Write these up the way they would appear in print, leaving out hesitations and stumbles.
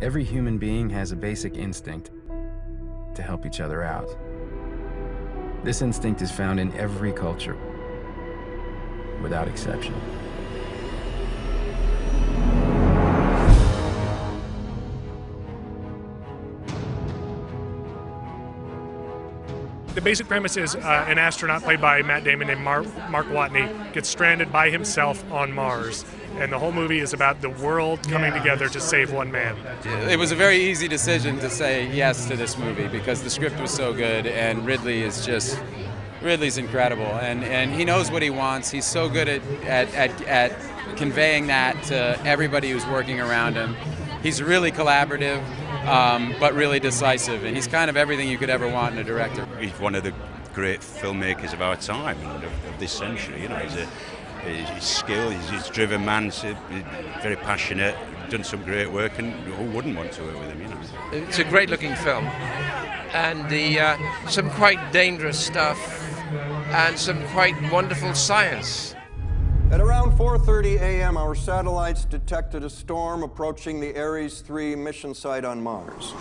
Every human being has a basic instinct to help each other out. This instinct is found in every culture, without exception. The basic premise is an astronaut played by Matt Damon named Mark Watney gets stranded by himself on Mars. And the whole movie is about the world coming together to save one man. It was a very easy decision to say yes to this movie because the script was so good, and Ridley's incredible, and he knows what he wants. He's so good at conveying that to everybody who's working around him. He's really collaborative, but really decisive, and he's kind of everything you could ever want in a director. He's one of the great filmmakers of our time and of this century. You know, he's skilled, he's a driven man, he's very passionate, done some great work, and who wouldn't want to work with him, you know? It's a great-looking film, and some quite dangerous stuff, and some quite wonderful science. At around 4:30 a.m., our satellites detected a storm approaching the Ares 3 mission site on Mars.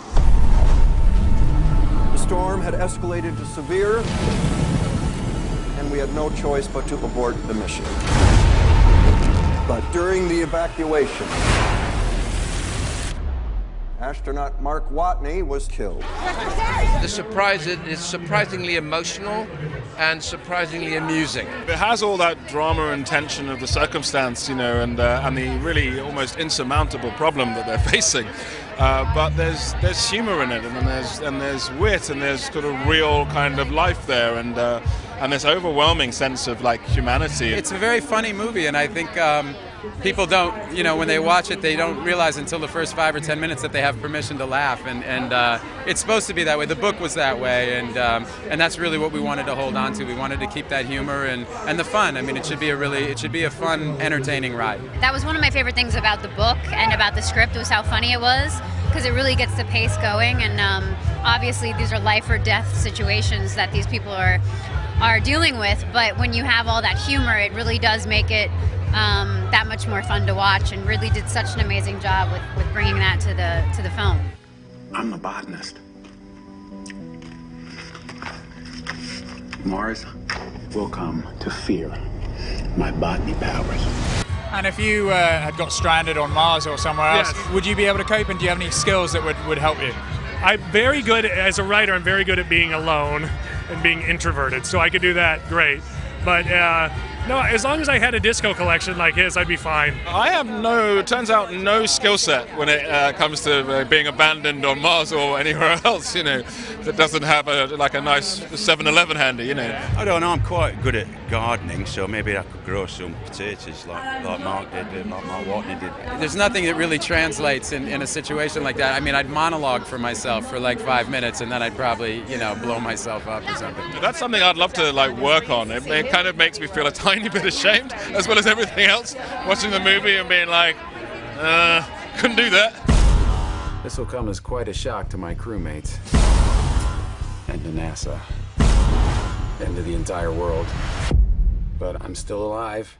The storm had escalated to severe, and we had no choice but to abort the mission. But during the evacuation, astronaut Mark Watney was killed. The surprise is surprisingly emotional and surprisingly amusing. It has all that drama and tension of the circumstance, you know, and the really almost insurmountable problem that they're facing. But there's humour in it, and there's wit, and there's sort of real kind of life there, and this overwhelming sense of like humanity. It's a very funny movie, and I think people don't, you know, when they watch it, they don't realize until the first 5 or 10 minutes that they have permission to laugh, and it's supposed to be that way. The book was that way, and that's really what we wanted to hold on to. We wanted to keep that humor and the fun. I mean, it should be a fun, entertaining ride. That was one of my favorite things about the book and about the script was how funny it was, because it really gets the pace going, and obviously these are life or death situations that these people are dealing with, but when you have all that humor, it really does make it that much more fun to watch, and Ridley did such an amazing job with bringing that to the film. I'm a botanist. Mars will come to fear my botany powers. And if you had got stranded on Mars or somewhere else, would you be able to cope, and do you have any skills that would help you? I'm very good, as a writer, I'm very good at being alone and being introverted, so I could do that great. But no, as long as I had a disco collection like his, I'd be fine. I have turns out no skill set when it comes to being abandoned on Mars or anywhere else, you know, that doesn't have a nice 7-Eleven handy, you know. I don't know, I'm quite good at gardening, so maybe I could grow some potatoes like Mark did, like Mark Watney did. There's nothing that really translates in a situation like that. I mean, I'd monologue for myself for like 5 minutes, and then I'd probably, you know, blow myself up or something. That's something I'd love to like work on. It kind of makes me feel a tiny bit ashamed, as well as everything else, watching the movie and being like, couldn't do that. This will come as quite a shock to my crewmates, and to NASA, and to the entire world. But I'm still alive.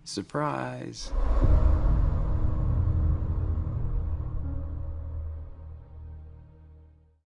Surprise.